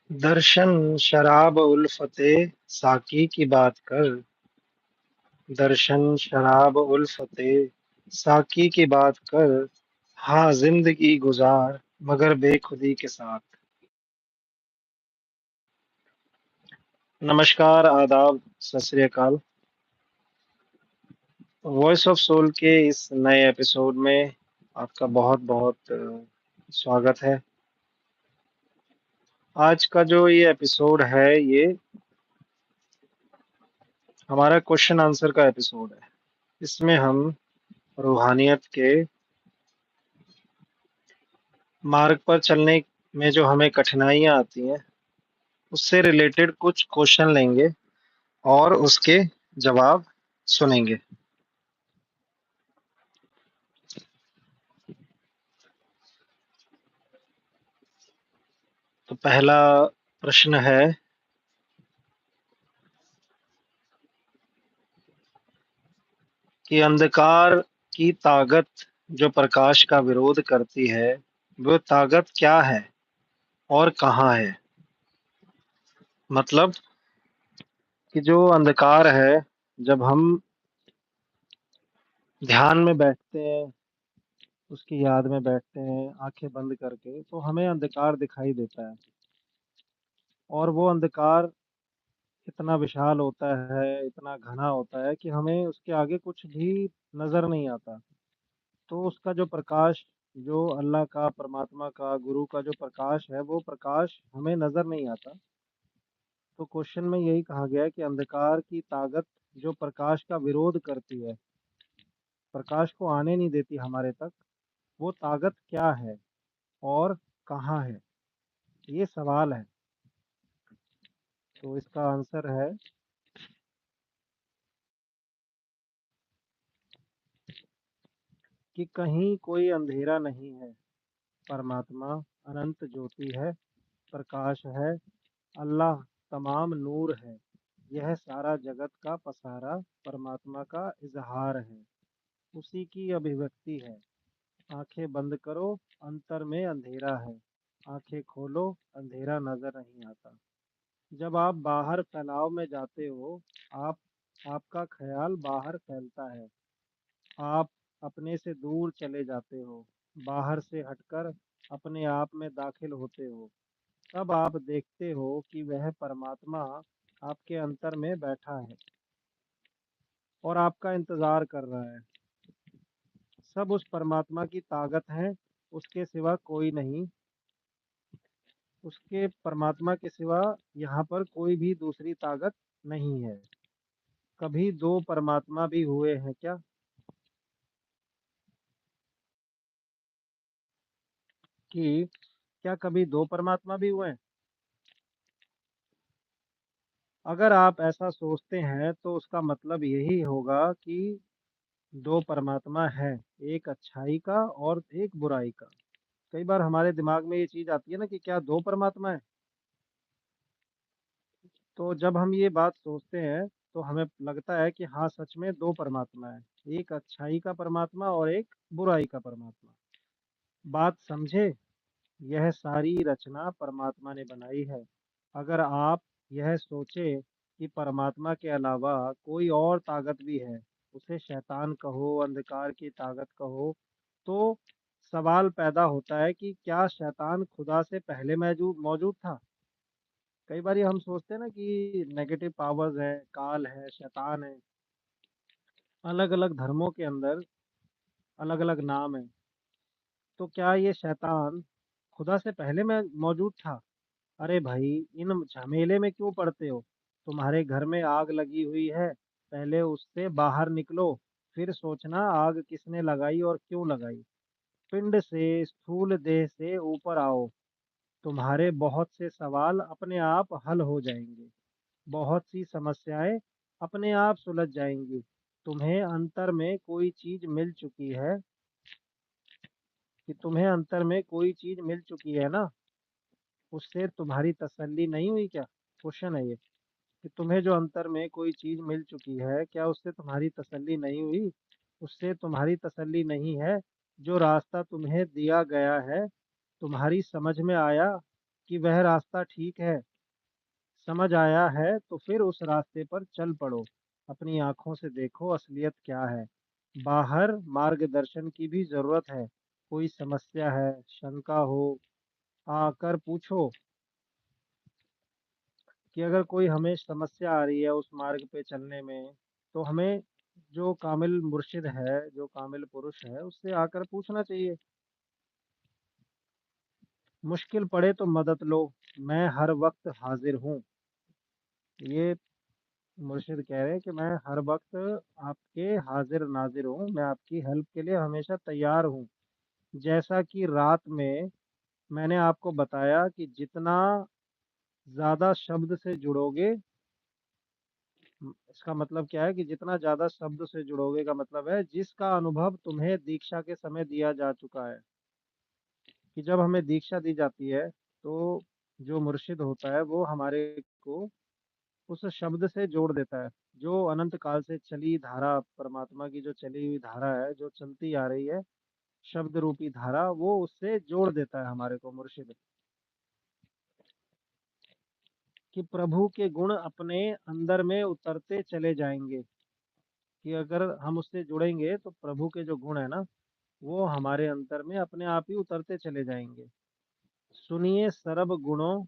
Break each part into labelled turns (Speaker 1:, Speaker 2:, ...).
Speaker 1: दर्शन शराब उल्फते साकी की बात कर। दर्शन शराब उल्फते साकी की बात कर। हाँ जिंदगी गुजार मगर बेखुदी के साथ। नमस्कार, आदाब, सत श्री अकाल। वॉइस ऑफ सोल के इस नए एपिसोड में आपका बहुत बहुत स्वागत है। आज का जो ये एपिसोड है, ये हमारा क्वेश्चन आंसर का एपिसोड है। इसमें हम रूहानियत के मार्ग पर चलने में जो हमें कठिनाइयां आती हैं, उससे रिलेटेड कुछ क्वेश्चन लेंगे और उसके जवाब सुनेंगे। तो पहला प्रश्न है कि अंधकार की ताकत जो प्रकाश का विरोध करती है, वो ताकत क्या है और कहाँ है? मतलब कि जो अंधकार है, जब हम ध्यान में बैठते हैं, उसकी याद में बैठते हैं आंखें बंद करके, तो हमें अंधकार दिखाई देता है। और वो अंधकार इतना विशाल होता है, इतना घना होता है कि हमें उसके आगे कुछ भी नजर नहीं आता। तो उसका जो प्रकाश, जो अल्लाह का, परमात्मा का, गुरु का जो प्रकाश है, वो प्रकाश हमें नजर नहीं आता। तो क्वेश्चन में यही कहा गया है कि अंधकार की ताकत जो प्रकाश का विरोध करती है, प्रकाश को आने नहीं देती हमारे तक, वो ताकत क्या है और कहाँ है? ये सवाल है। तो इसका आंसर है कि कहीं कोई अंधेरा नहीं है। परमात्मा अनंत ज्योति है, प्रकाश है, अल्लाह तमाम नूर है। यह सारा जगत का पसारा परमात्मा का इजहार है, उसी की अभिव्यक्ति है। आंखें बंद करो, अंतर में अंधेरा है। आंखें खोलो, अंधेरा नजर नहीं आता। जब आप बाहर फैलाव में जाते हो, आप आपका ख्याल बाहर फैलता है। आप अपने से दूर चले जाते हो, बाहर से हटकर अपने आप में दाखिल होते हो। तब आप देखते हो कि वह परमात्मा आपके अंतर में बैठा है और आपका इंतजार कर रहा है। सब उस परमात्मा की ताकत है, उसके सिवा कोई नहीं। उसके परमात्मा के सिवा यहाँ पर कोई भी दूसरी ताकत नहीं है। कभी दो परमात्मा भी हुए हैं क्या? कि क्या कभी दो परमात्मा भी हुए हैं? अगर आप ऐसा सोचते हैं तो उसका मतलब यही होगा कि दो परमात्मा है, एक अच्छाई का और एक बुराई का। कई बार हमारे दिमाग में ये चीज आती है ना कि क्या दो परमात्मा है। तो जब हम ये बात सोचते हैं तो हमें लगता है कि हाँ, सच में दो परमात्मा है, एक अच्छाई का परमात्मा और एक बुराई का परमात्मा। बात समझे? यह सारी रचना परमात्मा ने बनाई है। अगर आप यह सोचे कि परमात्मा के अलावा कोई और ताकत भी है, उसे शैतान कहो, अंधकार की ताकत कहो, तो सवाल पैदा होता है कि क्या शैतान खुदा से पहले मौजूद मौजूद था? कई बार हम सोचते हैं ना कि नेगेटिव पावर्स है, काल है, शैतान है। अलग अलग धर्मों के अंदर अलग अलग नाम है। तो क्या ये शैतान खुदा से पहले में मौजूद था? अरे भाई, इन झमेले में क्यों पड़ते हो? तुम्हारे घर में आग लगी हुई है, पहले उससे बाहर निकलो, फिर सोचना आग किसने लगाई और क्यों लगाई। पिंड से, स्थूल देह से ऊपर आओ। तुम्हारे बहुत से सवाल अपने आप हल हो जाएंगे। बहुत सी समस्याएं अपने आप सुलझ जाएंगी। तुम्हें अंतर में कोई चीज मिल चुकी है, कि तुम्हें अंतर में कोई चीज मिल चुकी है ना, उससे तुम्हारी तसल्ली नहीं हुई क्या? क्वेश्चन है ये, कि तुम्हें जो अंतर में कोई चीज मिल चुकी है, क्या उससे तुम्हारी तसल्ली नहीं हुई? उससे तुम्हारी तसल्ली नहीं है जो रास्ता तुम्हें दिया गया है, तुम्हारी समझ में आया कि वह रास्ता ठीक है? समझ आया है तो फिर उस रास्ते पर चल पड़ो। अपनी आंखों से देखो असलियत क्या है। बाहर मार्गदर्शन की भी जरूरत है। कोई समस्या है, शंका हो, आकर पूछो। कि अगर कोई हमें समस्या आ रही है उस मार्ग पे चलने में, तो हमें जो कामिल मुर्शिद है, जो कामिल पुरुष है, उससे आकर पूछना चाहिए। मुश्किल पड़े तो मदद लो, मैं हर वक्त हाजिर हूँ। ये मुर्शिद कह रहे हैं कि मैं हर वक्त आपके हाजिर नाजिर हूँ, मैं आपकी हेल्प के लिए हमेशा तैयार हूँ। जैसा कि रात में मैंने आपको बताया कि जितना ज्यादा शब्द से जुड़ोगे, इसका मतलब क्या है कि जितना ज्यादा शब्द से जुड़ोगे का मतलब है जिसका अनुभव तुम्हें दीक्षा के समय दिया जा चुका है। कि जब हमें दीक्षा दी जाती है तो जो मुर्शिद होता है वो हमारे को उस शब्द से जोड़ देता है। जो अनंत काल से चली धारा, परमात्मा की जो चली हुई धारा है, जो चलती आ रही है, शब्द रूपी धारा, वो उससे जोड़ देता है हमारे को मुर्शिद। कि प्रभु के गुण अपने अंदर में उतरते चले जाएंगे। कि अगर हम उससे जुड़ेंगे तो प्रभु के जो गुण है ना, वो हमारे अंतर में अपने आप ही उतरते चले जाएंगे। सुनिए सरब गुणों,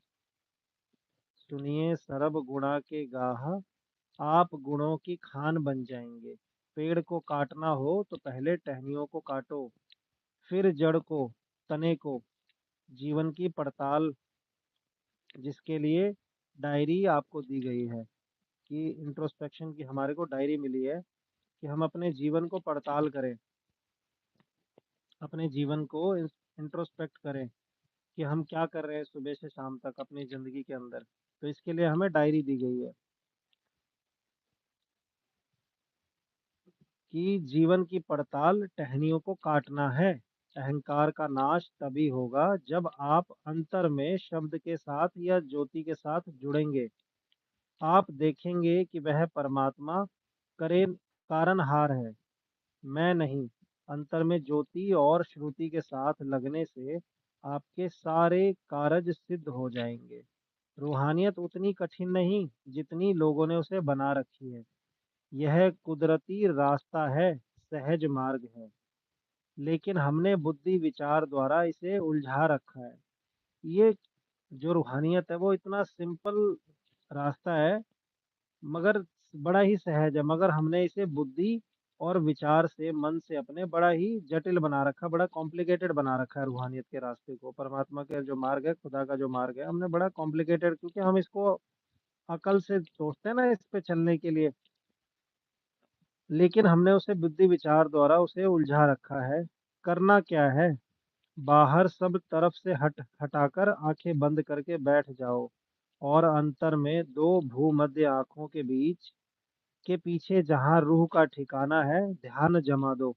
Speaker 1: सुनिए सरब गुणा के गाह, आप गुणों की खान बन जाएंगे। पेड़ को काटना हो तो पहले टहनियों को काटो, फिर जड़ को, तने को। जीवन की पड़ताल, जिसके लिए डायरी आपको दी गई है, कि इंट्रोस्पेक्शन की हमारे को डायरी मिली है कि हम अपने जीवन को पड़ताल करें, अपने जीवन को इंट्रोस्पेक्ट करें कि हम क्या कर रहे हैं सुबह से शाम तक अपनी जिंदगी के अंदर। तो इसके लिए हमें डायरी दी गई है कि जीवन की पड़ताल, टहनियों को काटना है। अहंकार का नाश तभी होगा जब आप अंतर में शब्द के साथ या ज्योति के साथ जुड़ेंगे। आप देखेंगे कि वह परमात्मा करे कारणहार है, मैं नहीं। अंतर में ज्योति और श्रुति के साथ लगने से आपके सारे कारज सिद्ध हो जाएंगे। रूहानियत उतनी कठिन नहीं जितनी लोगों ने उसे बना रखी है। यह कुदरती रास्ता है, सहज मार्ग है, लेकिन हमने बुद्धि विचार द्वारा इसे उलझा रखा है। ये जो रूहानियत है वो इतना सिंपल रास्ता है, मगर बड़ा ही सहज है, मगर हमने इसे बुद्धि और विचार से, मन से अपने बड़ा ही जटिल बना रखा, बड़ा कॉम्प्लिकेटेड बना रखा है। रूहानियत के रास्ते को, परमात्मा के जो मार्ग है, खुदा का जो मार्ग है, हमने बड़ा कॉम्प्लिकेटेड, क्योंकि हम इसको अकल से सोचते हैं ना इस पे चलने के लिए, लेकिन हमने उसे बुद्धि विचार द्वारा उसे उलझा रखा है। करना क्या है? बाहर सब तरफ से हटाकर आंखें बंद करके बैठ जाओ, और अंतर में दो भूमध्य आंखों के बीच के पीछे जहाँ रूह का ठिकाना है, ध्यान जमा दो।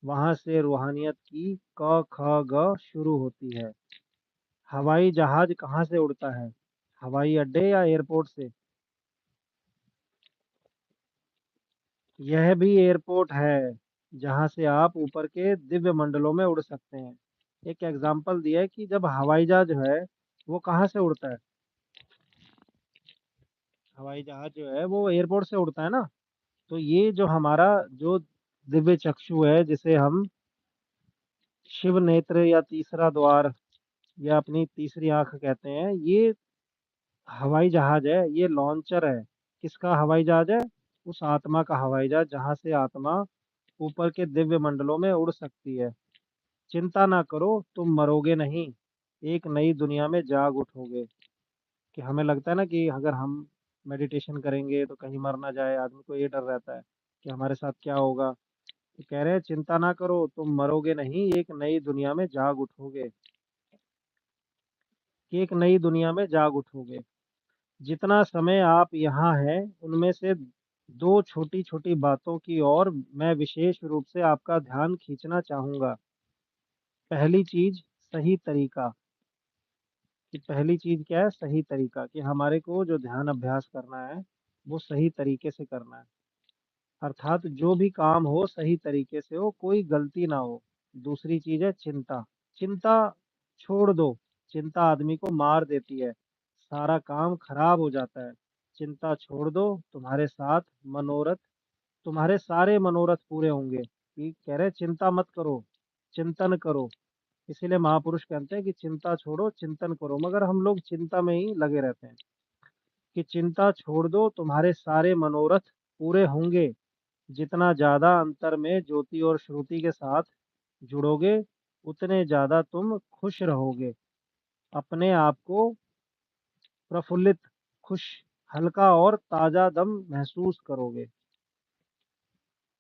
Speaker 1: वहां से रूहानियत की क ख ग शुरू होती है। हवाई जहाज कहाँ से उड़ता है? हवाई अड्डे या एयरपोर्ट से? यह भी एयरपोर्ट है, जहां से आप ऊपर के दिव्य मंडलों में उड़ सकते हैं। एक एग्जाम्पल दिया है कि जब हवाई जहाज जो है वो कहाँ से उड़ता है। हवाई जहाज जो है वो एयरपोर्ट से उड़ता है ना। तो ये जो हमारा जो दिव्य चक्षु है, जिसे हम शिव नेत्र या तीसरा द्वार या अपनी तीसरी आंख कहते हैं, ये हवाई जहाज है, ये लॉन्चर है। किसका हवाई जहाज है? उस आत्मा का हवाई जहाज, जहाँ से आत्मा ऊपर के दिव्य मंडलों में उड़ सकती है। चिंता ना करो, तुम मरोगे नहीं, एक नई दुनिया में जाग उठोगे। कि हमें लगता है ना कि अगर हम मेडिटेशन करेंगे तो कहीं मर ना जाए, आदमी को ये डर रहता है कि हमारे साथ क्या होगा। तो कह रहे हैं चिंता ना करो, तुम मरोगे नहीं, एक नई दुनिया में जाग उठोगे। कि एक नई दुनिया में जाग उठोगे। जितना समय आप यहाँ हैं उनमें से दो छोटी छोटी बातों की ओर मैं विशेष रूप से आपका ध्यान खींचना चाहूंगा। पहली चीज, सही तरीका। कि पहली चीज क्या है? सही तरीका। कि हमारे को जो ध्यान अभ्यास करना है वो सही तरीके से करना है। अर्थात जो भी काम हो सही तरीके से हो, कोई गलती ना हो। दूसरी चीज है चिंता। चिंता छोड़ दो, चिंता आदमी को मार देती है, सारा काम खराब हो जाता है। चिंता छोड़ दो, मनोरथ तुम्हारे सारे मनोरथ पूरे होंगे। कि कह रहे चिंता मत करो, चिंतन करो। इसीलिए महापुरुष कहते हैं कि चिंता छोड़ो, चिंतन करो, मगर हम लोग चिंता में ही लगे रहते हैं। कि चिंता छोड़ दो, तुम्हारे सारे मनोरथ पूरे होंगे। जितना ज्यादा अंतर में ज्योति और श्रुति के साथ जुड़ोगे, उतने ज्यादा तुम खुश रहोगे। अपने आप को प्रफुल्लित, खुश, हल्का और ताजा दम महसूस करोगे।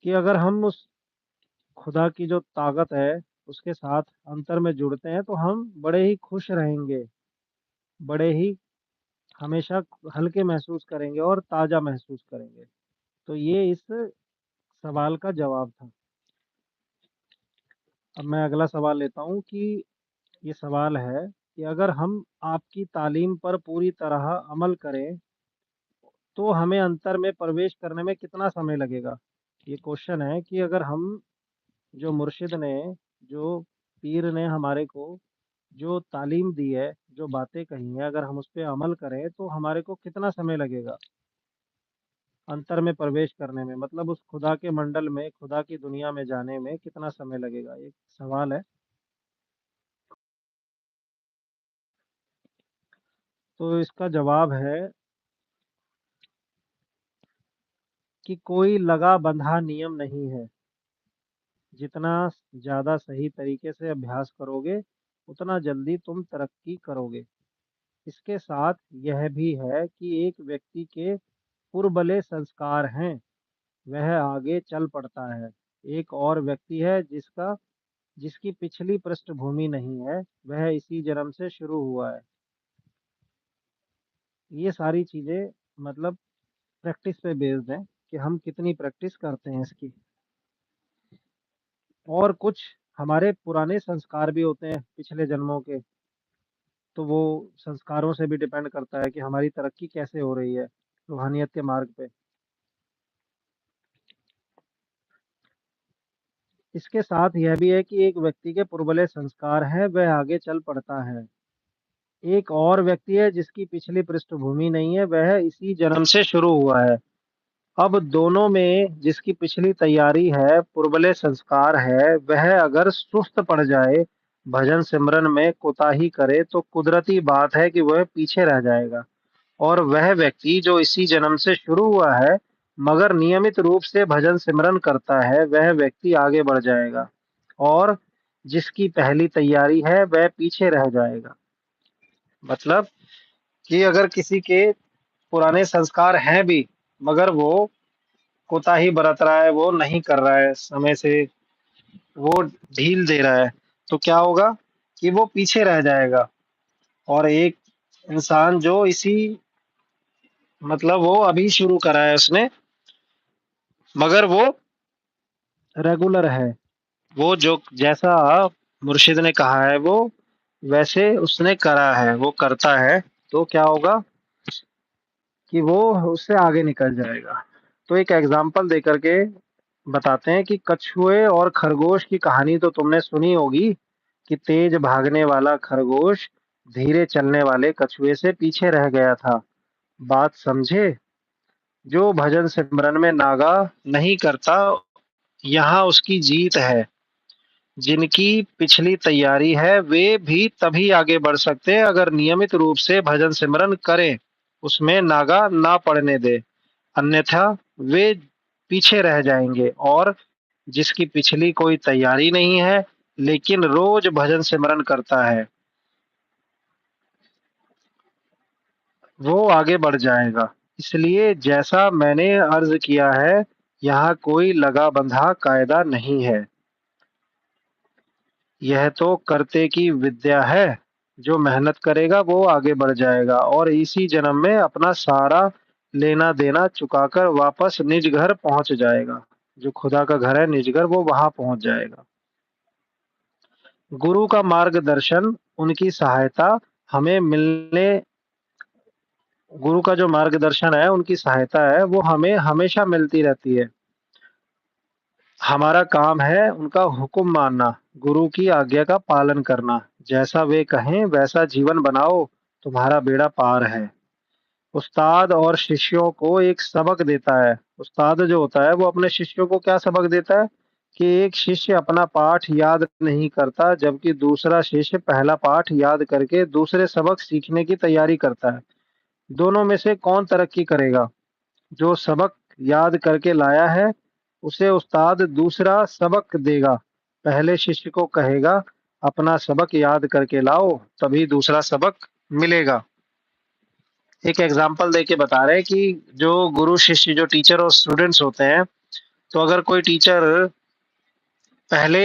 Speaker 1: कि अगर हम उस खुदा की जो ताकत है उसके साथ अंतर में जुड़ते हैं तो हम बड़े ही खुश रहेंगे, बड़े ही हमेशा हल्के महसूस करेंगे और ताजा महसूस करेंगे। तो ये इस सवाल का जवाब था। अब मैं अगला सवाल लेता हूँ कि ये सवाल है कि अगर हम आपकी तालीम पर पूरी तरह अमल करें तो हमें अंतर में प्रवेश करने में कितना समय लगेगा। ये क्वेश्चन है कि अगर हम जो मुर्शिद ने, जो पीर ने हमारे को जो तालीम दी है, जो बातें कही हैं, अगर हम उस पर अमल करें तो हमारे को कितना समय लगेगा अंतर में प्रवेश करने में, मतलब उस खुदा के मंडल में, खुदा की दुनिया में जाने में कितना समय लगेगा। एक सवाल है। तो इसका जवाब है कि कोई लगा बंधा नियम नहीं है। जितना ज्यादा सही तरीके से अभ्यास करोगे, उतना जल्दी तुम तरक्की करोगे। इसके साथ यह भी है कि एक व्यक्ति के पुरबले संस्कार हैं, वह आगे चल पड़ता है। एक और व्यक्ति है जिसकी पिछली पृष्ठभूमि नहीं है, वह इसी जन्म से शुरू हुआ है। ये सारी चीजें मतलब प्रैक्टिस पे बेस्ड है कि हम कितनी प्रैक्टिस करते हैं इसकी। और कुछ हमारे पुराने संस्कार भी होते हैं पिछले जन्मों के, तो वो संस्कारों से भी डिपेंड करता है कि हमारी तरक्की कैसे हो रही है रूहानियत के मार्ग पे। इसके साथ यह भी है कि एक व्यक्ति के पुरबले संस्कार है, वह आगे चल पड़ता है। एक और व्यक्ति है जिसकी पिछली पृष्ठभूमि नहीं है, वह इसी जन्म से शुरू हुआ है। अब दोनों में जिसकी पिछली तैयारी है, पुरबले संस्कार है, वह अगर सुस्त पड़ जाए, भजन सिमरन में कोताही करे, तो कुदरती बात है कि वह पीछे रह जाएगा। और वह व्यक्ति जो इसी जन्म से शुरू हुआ है मगर नियमित रूप से भजन सिमरन करता है, वह व्यक्ति आगे बढ़ जाएगा। और जिसकी पहली तैयारी है वह पीछे रह जाएगा। मतलब कि अगर किसी के पुराने संस्कार हैं भी मगर वो कोताही बरत रहा है, वो नहीं कर रहा है समय से, वो ढील दे रहा है, तो क्या होगा कि वो पीछे रह जाएगा। और एक इंसान जो इसी मतलब वो अभी शुरू करा है उसने, मगर वो रेगुलर है, वो जो जैसा मुर्शिद ने कहा है वो वैसे उसने करा है, वो करता है, तो क्या होगा कि वो उससे आगे निकल जाएगा। तो एक एग्जाम्पल दे करके बताते हैं कि कछुए और खरगोश की कहानी तो तुमने सुनी होगी कि तेज भागने वाला खरगोश धीरे चलने वाले कछुए से पीछे रह गया था। बात समझे। जो भजन सिमरन में नागा नहीं करता, यहाँ उसकी जीत है। जिनकी पिछली तैयारी है वे भी तभी आगे बढ़ सकते हैं अगर नियमित रूप से भजन सिमरन करें, उसमें नागा ना पड़ने दे, अन्यथा वे पीछे रह जाएंगे। और जिसकी पिछली कोई तैयारी नहीं है लेकिन रोज भजन सिमरन करता है, वो आगे बढ़ जाएगा। इसलिए जैसा मैंने अर्ज किया है, यहाँ कोई लगा बंधा कायदा नहीं है। यह तो करते की विद्या है। जो मेहनत करेगा वो आगे बढ़ जाएगा और इसी जन्म में अपना सारा लेना देना चुकाकर वापस निज घर पहुंच जाएगा। जो खुदा का घर है निज घर, वो वहां पहुंच जाएगा। गुरु का मार्गदर्शन, उनकी सहायता हमें मिलने गुरु का जो मार्गदर्शन है, उनकी सहायता है, वो हमें हमेशा मिलती रहती है। हमारा काम है उनका हुक्म मानना, गुरु की आज्ञा का पालन करना। जैसा वे कहें वैसा जीवन बनाओ, तुम्हारा बेड़ा पार है। उस्ताद और शिष्यों को एक सबक देता है। उस्ताद जो होता है वो अपने शिष्यों को क्या सबक देता है कि एक शिष्य अपना पाठ याद नहीं करता, जबकि दूसरा शिष्य पहला पाठ याद करके दूसरे सबक सीखने की तैयारी करता है। दोनों में से कौन तरक्की करेगा? जो सबक याद करके लाया है, उसे उस्ताद दूसरा सबक देगा। पहले शिष्य को कहेगा, अपना सबक याद करके लाओ, तभी दूसरा सबक मिलेगा। एक एग्जाम्पल देके बता रहे हैं कि जो गुरु शिष्य, जो टीचर और स्टूडेंट्स होते हैं, तो अगर कोई टीचर पहले,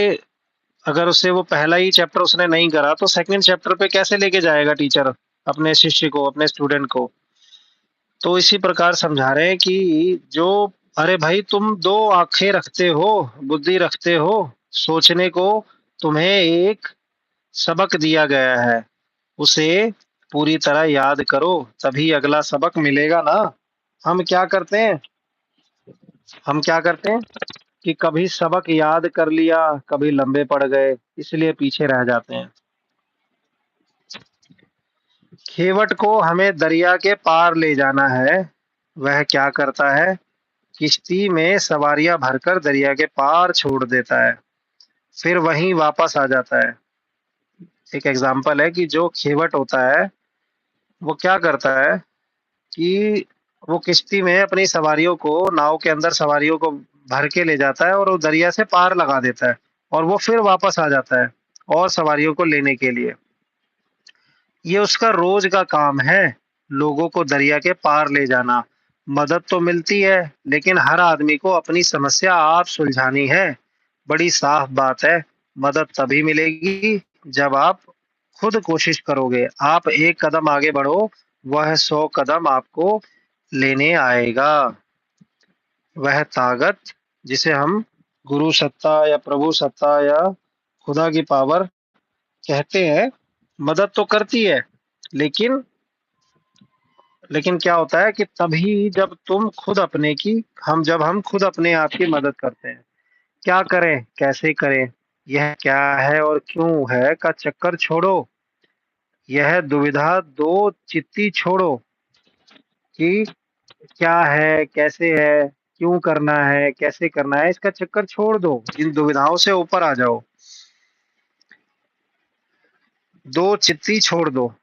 Speaker 1: अगर उससे वो पहला ही चैप्टर उसने नहीं करा, तो सेकंड चैप्टर पे कैसे लेके जाएगा टीचर अपने शिष्य को, अपने स्टूडेंट को? तो इसी प्रकार समझा रहे हैं कि जो, अरे भाई तुम दो आंखें रखते हो, बुद्धि रखते हो, सोचने को तुम्हें एक सबक दिया गया है, उसे पूरी तरह याद करो, तभी अगला सबक मिलेगा ना। हम क्या करते हैं, हम क्या करते हैं कि कभी सबक याद कर लिया, कभी लंबे पड़ गए, इसलिए पीछे रह जाते हैं। खेवट को हमें दरिया के पार ले जाना है। वह क्या करता है? किश्ती में सवारियां भरकर दरिया के पार छोड़ देता है, फिर वहीं वापस आ जाता है। एक एग्जाम्पल है कि जो खेवट होता है वो क्या करता है कि वो किश्ती में अपनी सवारियों को, नाव के अंदर सवारियों को भर के ले जाता है और वो दरिया से पार लगा देता है, और वो फिर वापस आ जाता है और सवारियों को लेने के लिए। ये उसका रोज का काम है, लोगों को दरिया के पार ले जाना। मदद तो मिलती है, लेकिन हर आदमी को अपनी समस्या आप सुलझानी है। बड़ी साफ बात है, मदद तभी मिलेगी जब आप खुद कोशिश करोगे। आप एक कदम आगे बढ़ो, वह 100 कदम आपको लेने आएगा। वह ताकत जिसे हम गुरु सत्ता या प्रभु सत्ता या खुदा की पावर कहते हैं, मदद तो करती है, लेकिन लेकिन क्या होता है कि तभी जब तुम खुद अपने की, हम खुद अपने आप की मदद करते हैं। क्या करें, कैसे करें, यह क्या है और क्यों है का चक्कर छोड़ो, यह दुविधा दो चित्ती छोड़ो कि क्या है, कैसे है, क्यों करना है, कैसे करना है, इसका चक्कर छोड़ दो, इन दुविधाओं से ऊपर आ जाओ। दो चित्ती छोड़ दो,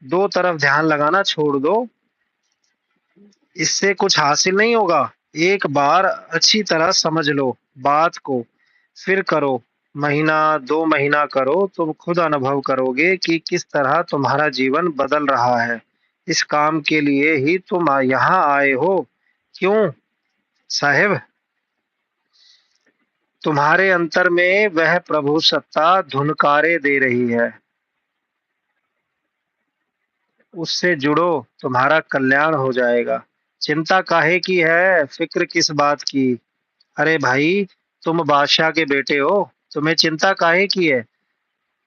Speaker 1: दो तरफ ध्यान लगाना छोड़ दो, इससे कुछ हासिल नहीं होगा। एक बार अच्छी तरह समझ लो बात को, फिर करो। महीना 2 महीना करो, तुम खुद अनुभव करोगे कि किस तरह तुम्हारा जीवन बदल रहा है। इस काम के लिए ही तुम यहाँ आए हो। क्यों साहेब? तुम्हारे अंतर में वह प्रभु सत्ता धुनकारे दे रही है, उससे जुड़ो, तुम्हारा कल्याण हो जाएगा। चिंता काहे की है, फिक्र किस बात की? अरे भाई, तुम बादशाह के बेटे हो, तुम्हें चिंता काहे की है?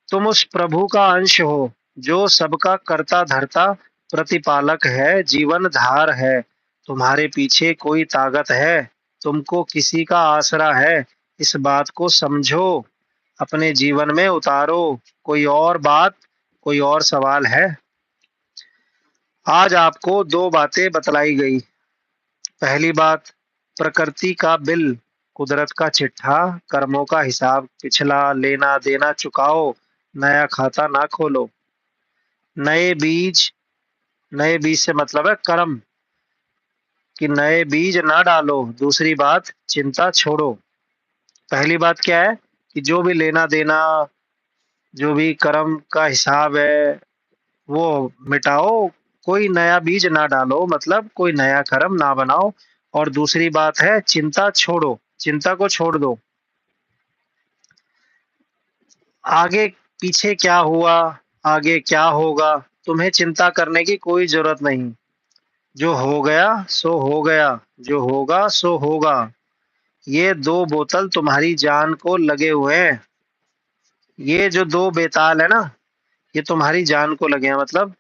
Speaker 1: तुम उस प्रभु का अंश हो जो सबका करता धरता प्रतिपालक है, जीवन धार है। तुम्हारे पीछे कोई ताकत है, तुमको किसी का आसरा है। इस बात को समझो, अपने जीवन में उतारो। कोई और बात, कोई और सवाल है? आज आपको दो बातें बतलाई गई। पहली बात, प्रकृति का बिल, कुदरत का चिट्ठा, कर्मों का हिसाब, पिछला लेना देना चुकाओ, नया खाता ना खोलो। नए बीज, नए बीज से मतलब है कर्म, कि नए बीज ना डालो। दूसरी बात, चिंता छोड़ो। पहली बात क्या है कि जो भी लेना देना, जो भी कर्म का हिसाब है, वो मिटाओ, कोई नया बीज ना डालो, मतलब कोई नया कर्म ना बनाओ। और दूसरी बात है, चिंता छोड़ो, चिंता को छोड़ दो। आगे पीछे क्या हुआ, आगे क्या होगा, तुम्हें चिंता करने की कोई जरूरत नहीं। जो हो गया सो हो गया, जो होगा सो होगा। ये दो बोतल तुम्हारी जान को लगे हुए हैं। ये जो दो बेताल है ना, ये तुम्हारी जान को लगे हैं, मतलब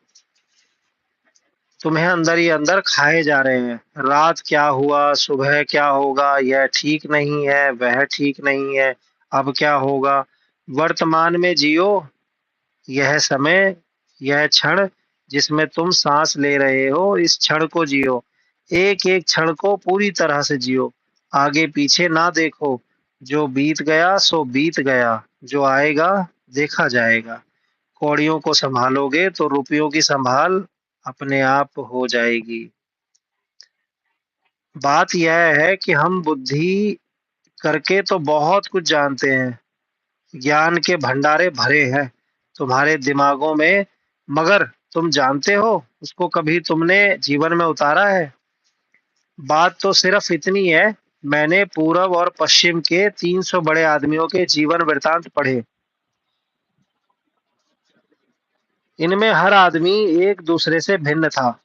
Speaker 1: तुम्हें अंदर ही अंदर खाए जा रहे हैं। रात क्या हुआ, सुबह क्या होगा, यह ठीक नहीं है, वह ठीक नहीं है, अब क्या होगा। वर्तमान में जियो, यह समय, यह क्षण जिसमें तुम सांस ले रहे हो, इस क्षण को जियो। एक एक क्षण को पूरी तरह से जियो। आगे पीछे ना देखो। जो बीत गया सो बीत गया, जो आएगा देखा जाएगा। कौड़ियों को संभालोगे तो रुपयों की संभाल अपने आप हो जाएगी। बात यह है कि हम बुद्धि करके तो बहुत कुछ जानते हैं, ज्ञान के भंडारे भरे हैं तुम्हारे दिमागों में, मगर तुम जानते हो उसको कभी तुमने जीवन में उतारा है? बात तो सिर्फ इतनी है, मैंने पूरब और पश्चिम के 300 बड़े आदमियों के जीवन वृतांत पढ़े। इनमें हर आदमी एक दूसरे से भिन्न था,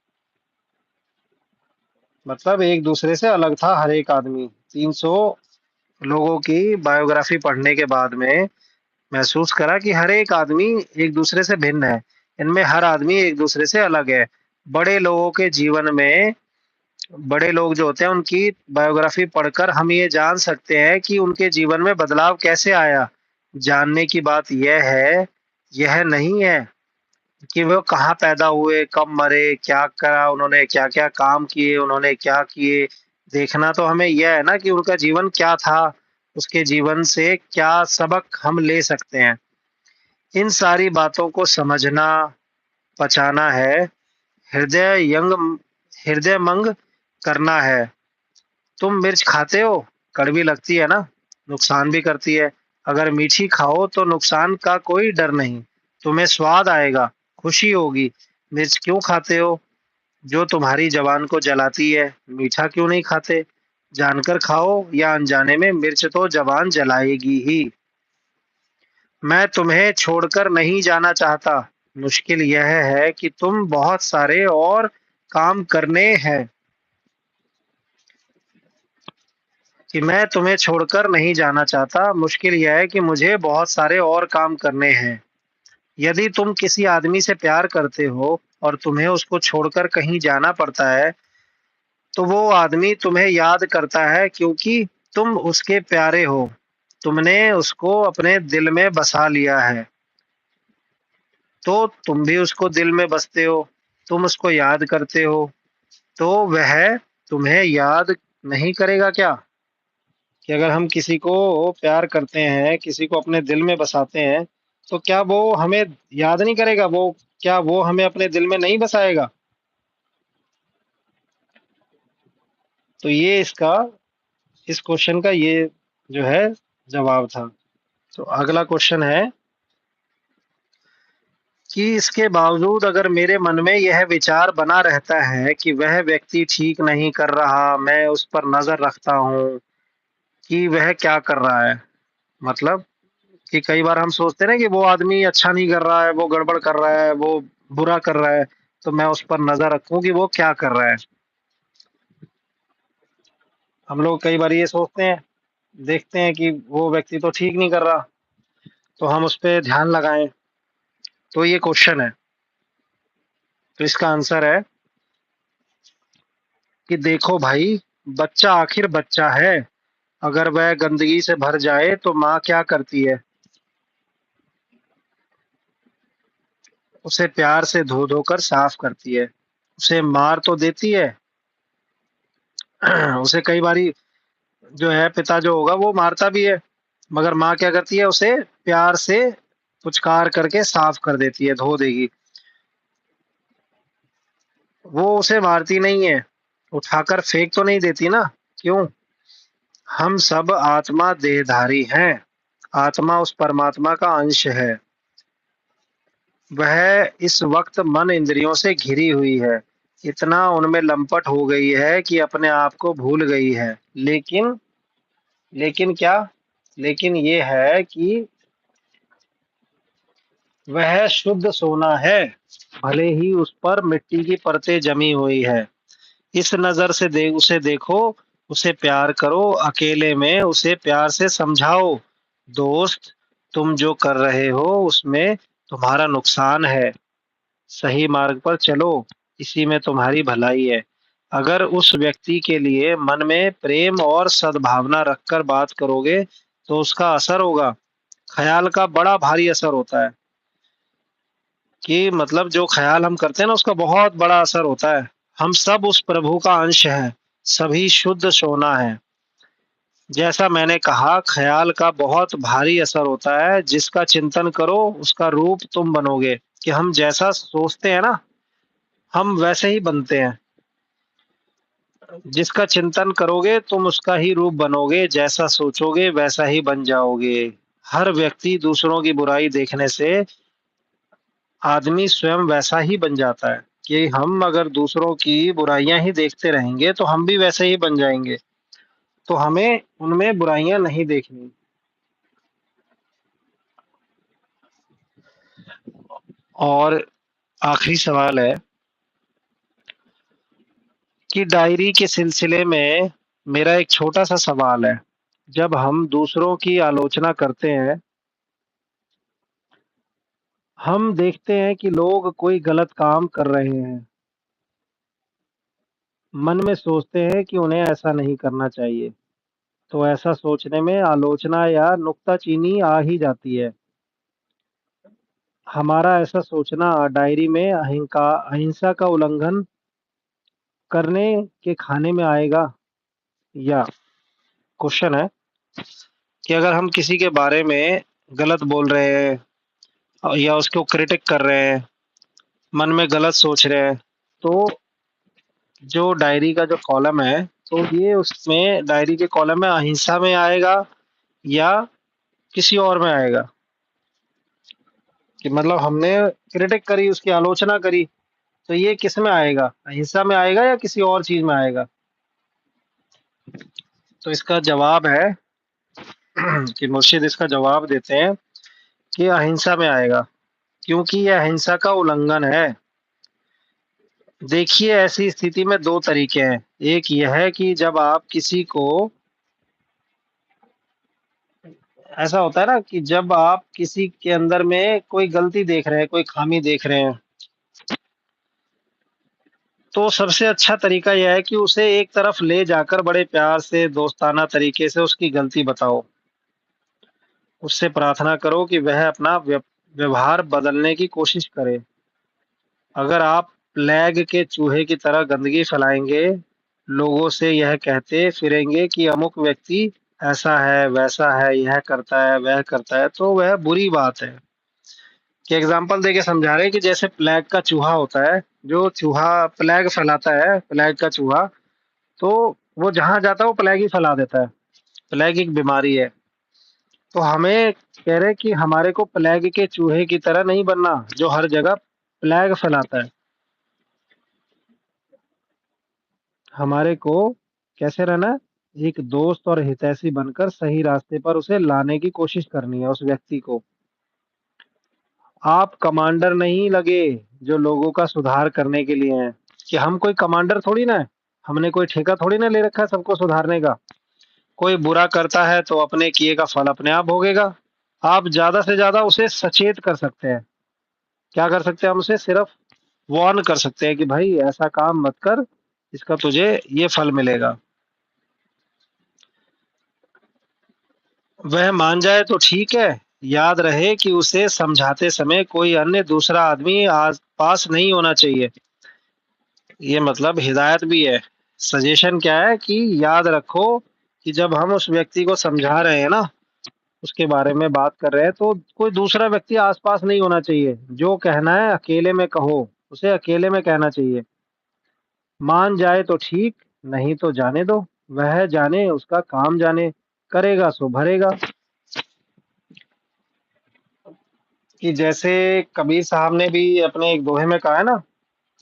Speaker 1: मतलब एक दूसरे से अलग था हर एक आदमी। 300 लोगों की बायोग्राफी पढ़ने के बाद में महसूस करा कि हर एक आदमी एक दूसरे से भिन्न है। इनमें हर आदमी एक दूसरे से अलग है। बड़े लोगों के जीवन में, बड़े लोग जो होते हैं उनकी बायोग्राफी पढ़कर हम ये जान सकते हैं कि उनके जीवन में बदलाव कैसे आया। जानने की बात यह नहीं है कि वो कहाँ पैदा हुए, कब मरे, क्या करा उन्होंने, क्या-क्या काम किए, उन्होंने क्या किए। देखना तो हमें यह है ना कि उनका जीवन क्या था, उसके जीवन से क्या सबक हम ले सकते हैं। इन सारी बातों को समझना, पचाना है, हृदय यंग हृदयंगम करना है। तुम मिर्च खाते हो, कड़वी लगती है ना, नुकसान भी करती है। अगर मीठी खाओ तो नुकसान का कोई डर नहीं, तुम्हें स्वाद आएगा, खुशी होगी। मिर्च क्यों खाते हो? जो तुम्हारी जबान को जलाती है। मीठा क्यों नहीं खाते? जानकर खाओ या अनजाने में, मिर्च तो जबान जलाएगी ही। मैं तुम्हें छोड़कर नहीं जाना चाहता। मुश्किल यह है कि तुम बहुत सारे और काम करने हैं, कि मैं तुम्हें छोड़कर नहीं जाना चाहता। मुश्किल यह है कि मुझे बहुत सारे और काम करने हैं। यदि तुम किसी आदमी से प्यार करते हो और तुम्हें उसको छोड़कर कहीं जाना पड़ता है, तो वो आदमी तुम्हें याद करता है क्योंकि तुम उसके प्यारे हो। तुमने उसको अपने दिल में बसा लिया है, तो तुम भी उसको दिल में बसते हो। तुम उसको याद करते हो, तो वह तुम्हें याद नहीं करेगा क्या? कि अगर हम किसी को प्यार करते हैं, किसी को अपने दिल में बसाते हैं, तो क्या वो हमें याद नहीं करेगा? क्या वो हमें अपने दिल में नहीं बसाएगा? तो ये इस क्वेश्चन का ये जो है जवाब था। तो अगला क्वेश्चन है कि इसके बावजूद अगर मेरे मन में यह विचार बना रहता है कि वह व्यक्ति ठीक नहीं कर रहा, मैं उस पर नज़र रखता हूँ कि वह क्या कर रहा है। मतलब कि कई बार हम सोचते हैं ना कि वो आदमी अच्छा नहीं कर रहा है, वो गड़बड़ कर रहा है, वो बुरा कर रहा है, तो मैं उस पर नज़र रखूँ कि वो क्या कर रहा है। हम लोग कई बार ये सोचते हैं, देखते हैं कि वो व्यक्ति तो ठीक नहीं कर रहा, तो हम उस पे ध्यान लगाएँ। तो ये क्वेश्चन है। तो इसका आंसर है कि देखो भाई, बच्चा आखिर बच्चा है। अगर वह गंदगी से भर जाए तो माँ क्या करती है? उसे प्यार से धो-धो कर साफ करती है। उसे मार तो देती है। उसे कई बारी जो है पिता जो होगा वो मारता भी है, मगर माँ क्या करती है? उसे प्यार से पुचकार करके साफ कर देती है, धो देगी। वो उसे मारती नहीं है, उठाकर फेंक तो नहीं देती ना। क्यों? हम सब आत्मा देहधारी हैं। आत्मा उस परमात्मा का अंश है। वह इस वक्त मन इंद्रियों से घिरी हुई है। इतना उनमें लंपट हो गई है कि अपने आप को भूल गई है। लेकिन क्या? लेकिन ये है कि वह शुद्ध सोना है, भले ही उस पर मिट्टी की परतें जमी हुई है। इस नज़र से उसे देखो, उसे प्यार करो, अकेले में उसे प्यार से समझाओ। दोस्त, तुम जो कर रहे हो उसमें तुम्हारा नुकसान है। सही मार्ग पर चलो, इसी में तुम्हारी भलाई है। अगर उस व्यक्ति के लिए मन में प्रेम और सद्भावना रखकर बात करोगे, तो उसका असर होगा। ख़याल का बड़ा भारी असर होता है। कि मतलब जो ख्याल हम करते हैं ना उसका बहुत बड़ा असर होता है। हम सब उस प्रभु का अंश हैं, सभी शुद्ध सोना है। जैसा मैंने कहा ख्याल का बहुत भारी असर होता है, जिसका चिंतन करो उसका रूप तुम बनोगे। कि हम जैसा सोचते हैं ना, हम वैसे ही बनते हैं। जिसका चिंतन करोगे तुम उसका ही रूप बनोगे, जैसा सोचोगे वैसा ही बन जाओगे। हर व्यक्ति दूसरों की बुराई देखने से आदमी स्वयं वैसा ही बन जाता है। कि हम अगर दूसरों की बुराइयां ही देखते रहेंगे तो हम भी वैसे ही बन जाएंगे। तो हमें उनमें बुराइयां नहीं देखनी। और आखिरी सवाल है कि डायरी के सिलसिले में मेरा एक छोटा सा सवाल है। जब हम दूसरों की आलोचना करते हैं, हम देखते हैं कि लोग कोई गलत काम कर रहे हैं, मन में सोचते हैं कि उन्हें ऐसा नहीं करना चाहिए। तो ऐसा सोचने में आलोचना या नुक्ताचीनी आ ही जाती है। हमारा ऐसा सोचना डायरी में अहिंसा का उल्लंघन करने के खाने में आएगा। या क्वेश्चन है कि अगर हम किसी के बारे में गलत बोल रहे हैं या उसको क्रिटिक कर रहे हैं, मन में गलत सोच रहे हैं, तो जो डायरी का जो कॉलम है, तो ये उसमें डायरी के कॉलम में अहिंसा में आएगा या किसी और में आएगा। कि मतलब हमने क्रिटिक करी, उसकी आलोचना करी, तो ये किस में आएगा, अहिंसा में आएगा या किसी और चीज में आएगा? तो इसका जवाब है कि मुर्शिद इसका जवाब देते हैं कि अहिंसा में आएगा, क्योंकि यह अहिंसा का उल्लंघन है। देखिए ऐसी स्थिति में दो तरीके हैं। एक यह है कि जब आप किसी को, ऐसा होता है ना कि जब आप किसी के अंदर में कोई गलती देख रहे हैं, कोई खामी देख रहे हैं, तो सबसे अच्छा तरीका यह है कि उसे एक तरफ ले जाकर बड़े प्यार से दोस्ताना तरीके से उसकी गलती बताओ। उससे प्रार्थना करो कि वह अपना व्यवहार बदलने की कोशिश करे। अगर आप प्लेग के चूहे की तरह गंदगी फैलाएंगे, लोगों से यह कहते फिरेंगे कि अमुक व्यक्ति ऐसा है, वैसा है, यह करता है, वह करता है, तो वह बुरी बात है। कि एग्जाम्पल देके समझा रहे हैं कि जैसे प्लेग का चूहा होता है, जो चूहा प्लेग फैलाता है, प्लेग का चूहा, तो वो जहां जाता है वो प्लेग ही फैला देता है। प्लेग एक बीमारी है। तो हमें कह रहे हैं कि हमारे को प्लेग के चूहे की तरह नहीं बनना, जो हर जगह प्लेग फैलाता है। हमारे को कैसे रहना है? एक दोस्त और हितैषी बनकर सही रास्ते पर उसे लाने की कोशिश करनी है, उस व्यक्ति को। आप कमांडर नहीं लगे जो लोगों का सुधार करने के लिए हैं। कि हम कोई कमांडर थोड़ी ना है। हमने कोई ठेका थोड़ी ना ले रखा है सबको सुधारने का। कोई बुरा करता है तो अपने किए का फल अपने आप भोगेगा। आप ज्यादा से ज्यादा उसे सचेत कर सकते हैं। क्या कर सकते हैं? हम उसे सिर्फ वार्न कर सकते हैं कि भाई ऐसा काम मत कर, इसका तुझे ये फल मिलेगा। वह मान जाए तो ठीक है। याद रहे कि उसे समझाते समय कोई अन्य दूसरा आदमी आस पास नहीं होना चाहिए। ये मतलब हिदायत भी है। सजेशन क्या है कि याद रखो कि जब हम उस व्यक्ति को समझा रहे हैं ना, उसके बारे में बात कर रहे हैं, तो कोई दूसरा व्यक्ति आसपास नहीं होना चाहिए। जो कहना है अकेले में कहो, उसे अकेले में कहना चाहिए। मान जाए तो ठीक, नहीं तो जाने दो। वह जाने, उसका काम जाने, करेगा सो भरेगा। कि जैसे कबीर साहब ने भी अपने एक दोहे में कहा है ना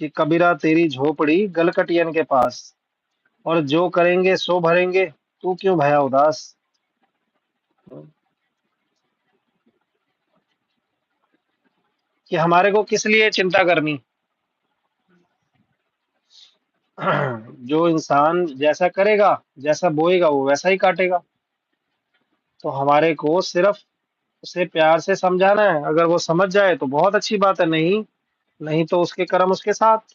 Speaker 1: कि कबीरा तेरी झोपड़ी गलकटियन के पास, और जो करेंगे सो भरेंगे, तू क्यों भया उदास। कि हमारे को किस लिए चिंता करनी। जो इंसान जैसा करेगा, जैसा बोएगा वो वैसा ही काटेगा। तो हमारे को सिर्फ उसे प्यार से समझाना है। अगर वो समझ जाए तो बहुत अच्छी बात है, नहीं नहीं तो उसके कर्म उसके साथ।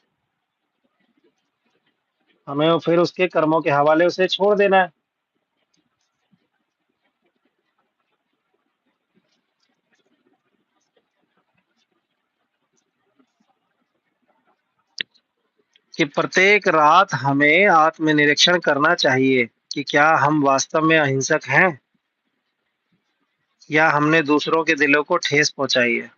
Speaker 1: हमें वो फिर उसके कर्मों के हवाले उसे छोड़ देना है। कि प्रत्येक रात हमें आत्मनिरीक्षण करना चाहिए कि क्या हम वास्तव में अहिंसक हैं या हमने दूसरों के दिलों को ठेस पहुंचाई है,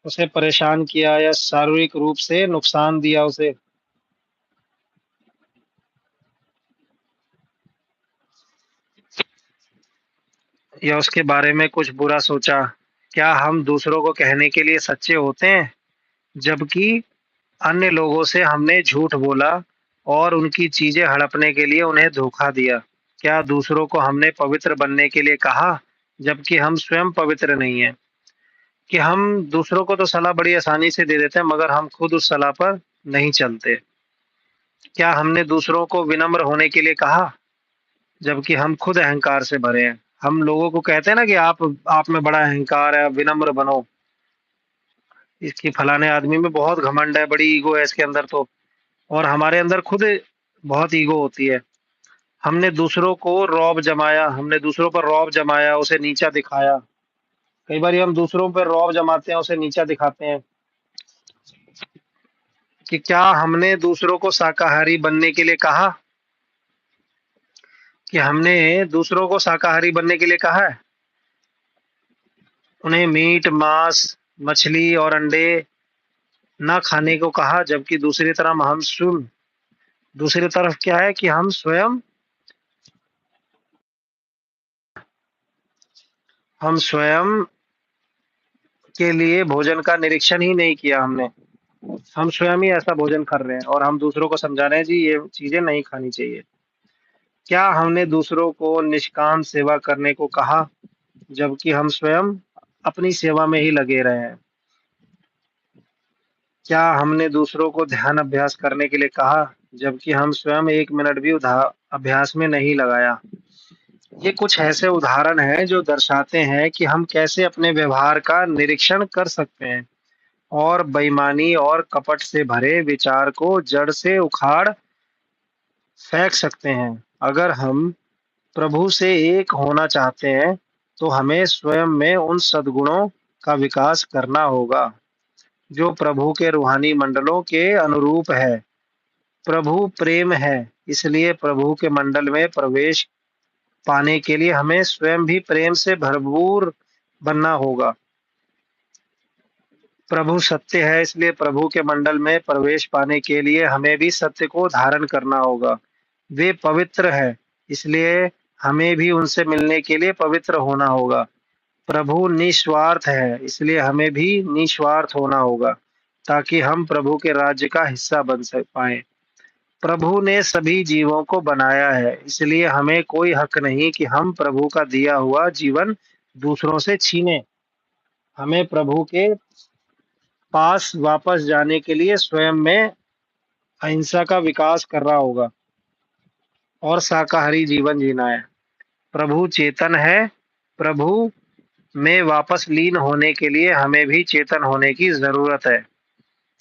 Speaker 1: उसे परेशान किया या शारीरिक रूप से नुकसान दिया उसे, या उसके बारे में कुछ बुरा सोचा। क्या हम दूसरों को कहने के लिए सच्चे होते हैं जबकि अन्य लोगों से हमने झूठ बोला और उनकी चीजें हड़पने के लिए उन्हें धोखा दिया? क्या दूसरों को हमने पवित्र बनने के लिए कहा जबकि हम स्वयं पवित्र नहीं हैं? कि हम दूसरों को तो सलाह बड़ी आसानी से दे देते हैं मगर हम खुद उस सलाह पर नहीं चलते। क्या हमने दूसरों को विनम्र होने के लिए कहा जबकि हम खुद अहंकार से भरे हैं? हम लोगों को कहते हैं ना कि आप में बड़ा अहंकार है, विनम्र बनो। इसकी फलाने आदमी में बहुत घमंड है, बड़ी ईगो है इसके अंदर तो। और हमारे अंदर खुद बहुत ईगो होती है। हमने दूसरों को रौब जमाया, हमने दूसरों पर रौब जमाया, उसे नीचा दिखाया। कई बार हम दूसरों पर रौब जमाते हैं, उसे नीचा दिखाते हैं। कि क्या हमने दूसरों को शाकाहारी बनने के लिए कहा? कि हमने दूसरों को शाकाहारी बनने के लिए कहा है? उन्हें मीट, मांस, मछली और अंडे ना खाने को कहा जबकि दूसरी तरफ क्या है कि हम स्वयं के लिए भोजन का निरीक्षण ही नहीं किया हमने। हम स्वयं ही ऐसा भोजन कर रहे हैं और हम दूसरों को समझा रहे हैं जी ये चीजें नहीं खानी चाहिए। क्या हमने दूसरों को निष्काम सेवा करने को कहा जबकि हम स्वयं अपनी सेवा में ही लगे रहे हैं? क्या हमने दूसरों को ध्यान अभ्यास करने के लिए कहा जबकि हम स्वयं 1 मिनट भी अभ्यास में नहीं लगाया? ये कुछ ऐसे उदाहरण हैं जो दर्शाते हैं कि हम कैसे अपने व्यवहार का निरीक्षण कर सकते हैं और बेईमानी और कपट से भरे विचार को जड़ से उखाड़ फेंक सकते हैं। अगर हम प्रभु से एक होना चाहते हैं तो हमें स्वयं में उन सद्गुणों का विकास करना होगा जो प्रभु के रूहानी मंडलों के अनुरूप है। प्रभु प्रेम है, इसलिए प्रभु के मंडल में प्रवेश पाने के लिए हमें स्वयं भी प्रेम से भरपूर बनना होगा। प्रभु सत्य है, इसलिए प्रभु के मंडल में प्रवेश पाने के लिए हमें भी सत्य को धारण करना होगा। वे पवित्र है, इसलिए हमें भी उनसे मिलने के लिए पवित्र होना होगा। प्रभु निस्वार्थ है, इसलिए हमें भी निस्वार्थ होना होगा ताकि हम प्रभु के राज्य का हिस्सा बन पाए। प्रभु ने सभी जीवों को बनाया है, इसलिए हमें कोई हक नहीं कि हम प्रभु का दिया हुआ जीवन दूसरों से छीने। हमें प्रभु के पास वापस जाने के लिए स्वयं में अहिंसा का विकास करना होगा और शाकाहारी जीवन जीना है। प्रभु चेतन है, प्रभु में वापस लीन होने के लिए हमें भी चेतन होने की जरूरत है,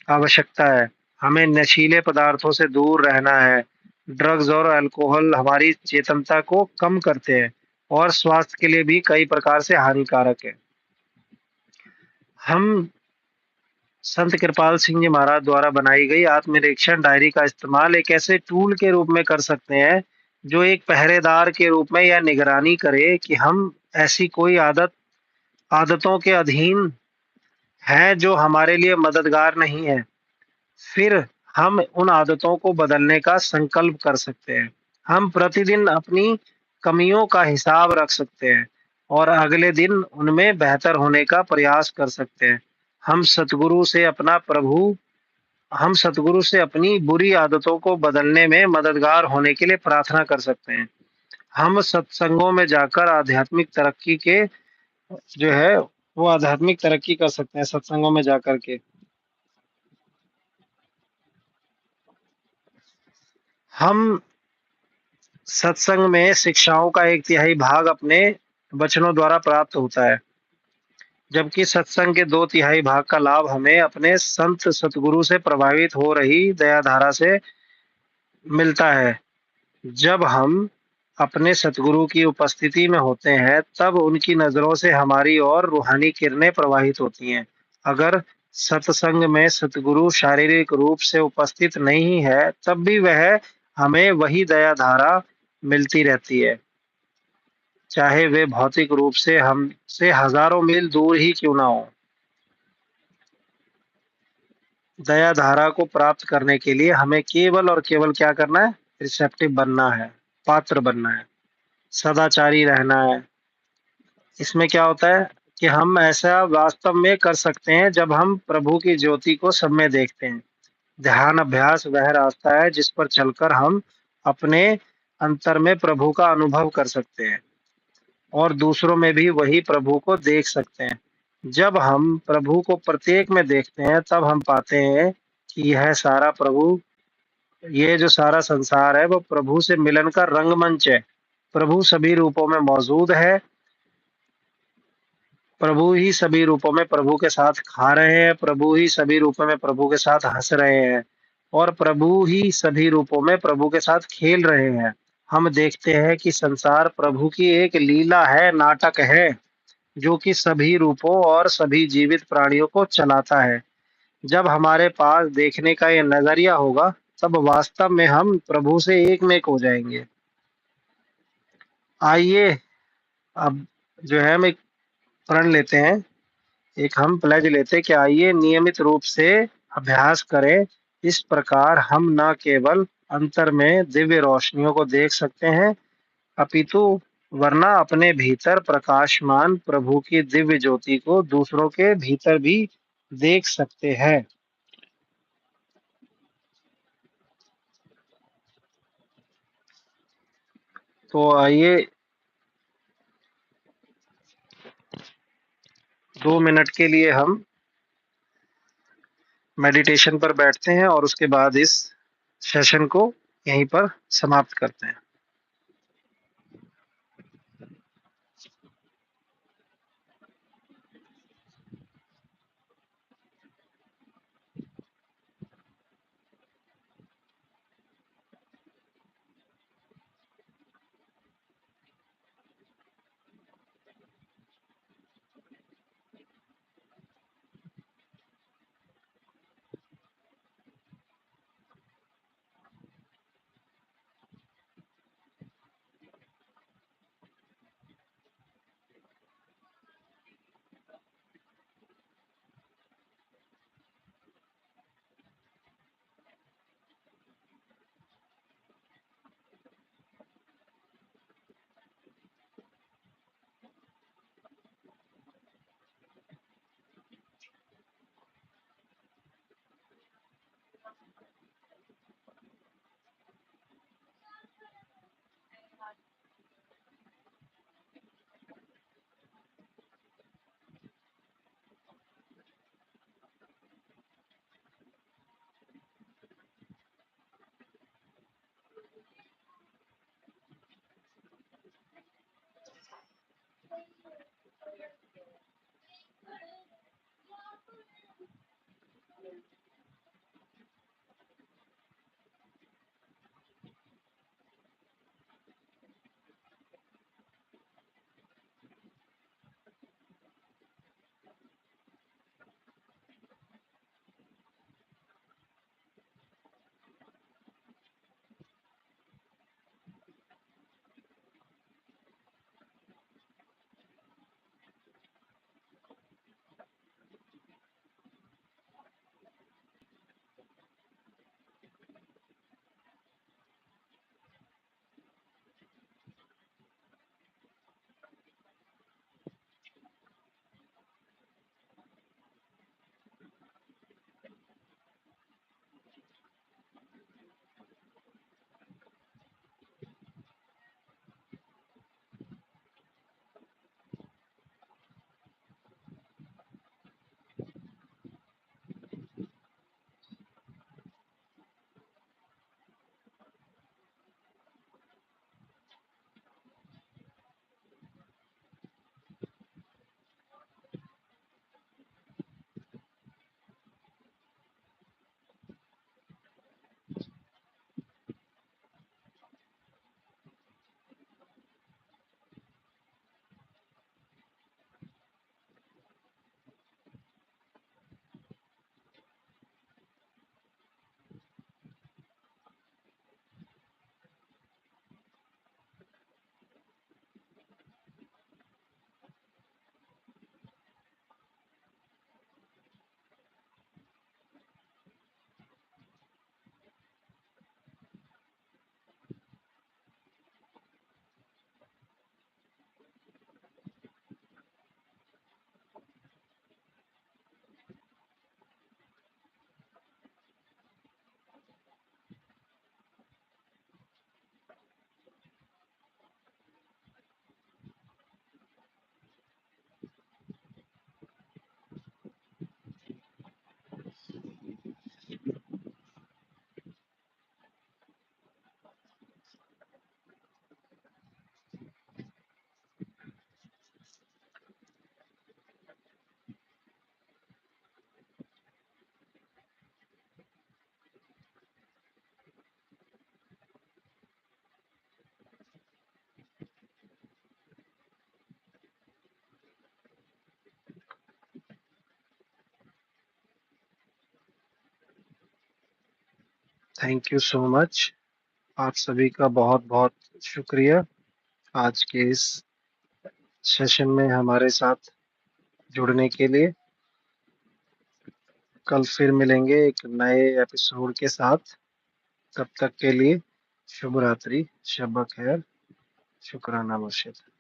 Speaker 1: आवश्यकता है। हमें नशीले पदार्थों से दूर रहना है। ड्रग्स और अल्कोहल हमारी चेतनता को कम करते हैं और स्वास्थ्य के लिए भी कई प्रकार से हानिकारक है। हम संत कृपाल सिंह जी महाराज द्वारा बनाई गई आत्मनिरीक्षण डायरी का इस्तेमाल एक ऐसे टूल के रूप में कर सकते हैं जो एक पहरेदार के रूप में यह निगरानी करे कि हम ऐसी कोई आदतों के अधीन हैं जो हमारे लिए मददगार नहीं है। फिर हम उन आदतों को बदलने का संकल्प कर सकते हैं। हम प्रतिदिन अपनी कमियों का हिसाब रख सकते हैं और अगले दिन उनमें बेहतर होने का प्रयास कर सकते हैं। हम सतगुरु से अपना प्रभु हम सतगुरु से अपनी बुरी आदतों को बदलने में मददगार होने के लिए प्रार्थना कर सकते हैं। हम सत्संगों में जाकर जो है आध्यात्मिक तरक्की कर सकते हैं सत्संगों में जाकर के। हम सत्संग में शिक्षाओं का 1/3 भाग अपने वचनों द्वारा प्राप्त होता है, जबकि सत्संग के 2/3 भाग का लाभ हमें अपने संत सतगुरु से प्रभावित हो रही दया धारा से मिलता है। जब हम अपने सतगुरु की उपस्थिति में होते हैं, तब उनकी नज़रों से हमारी ओर रूहानी किरणें प्रवाहित होती हैं। अगर सत्संग में सतगुरु शारीरिक रूप से उपस्थित नहीं है, तब भी वह हमें वही दया धारा मिलती रहती है, चाहे वे भौतिक रूप से हमसे हजारों मील दूर ही क्यों ना हो। दया धारा को प्राप्त करने के लिए हमें केवल और केवल क्या करना है? रिसेप्टिव बनना है, पात्र बनना है, सदाचारी रहना है। इसमें क्या होता है कि हम ऐसा वास्तव में कर सकते हैं जब हम प्रभु की ज्योति को सब में देखते हैं। ध्यान अभ्यास वह रास्ता है जिस पर चलकर हम अपने अंतर में प्रभु का अनुभव कर सकते हैं और दूसरों में भी वही प्रभु को देख सकते हैं। जब हम प्रभु को प्रत्येक में देखते हैं, तब हम पाते हैं कि ये जो सारा संसार है, वो प्रभु से मिलन का रंगमंच है। प्रभु सभी रूपों में मौजूद है। प्रभु ही सभी रूपों में प्रभु के साथ खा रहे हैं, प्रभु ही सभी रूपों में प्रभु के साथ हंस रहे हैं और प्रभु ही सभी रूपों में प्रभु के साथ खेल रहे हैं। हम देखते हैं कि संसार प्रभु की एक लीला है, नाटक है, जो कि सभी रूपों और सभी जीवित प्राणियों को चलाता है। जब हमारे पास देखने का ये नजरिया होगा, तब वास्तव में हम प्रभु से एक में एक हो जाएंगे। आइए अब जो है हम एक प्रण लेते हैं, एक हम प्लेज लेते हैं कि आइए नियमित रूप से अभ्यास करें। इस प्रकार हम न केवल अंतर में दिव्य रोशनियों को देख सकते हैं, अपितु वरना अपने भीतर प्रकाशमान प्रभु की दिव्य ज्योति को दूसरों के भीतर भी देख सकते हैं। तो आइए 2 मिनट के लिए हम मेडिटेशन पर बैठते हैं और उसके बाद इस सेशन को यहीं पर समाप्त करते हैं। Thank you so much. आप सभी का बहुत-बहुत शुक्रिया आज के इस सेशन में हमारे साथ जुड़ने के लिए। कल फिर मिलेंगे एक नए एपिसोड के साथ। तब तक के लिए शुभ रात्रि, शब ब खैर, शुक्राना मुर्शिद।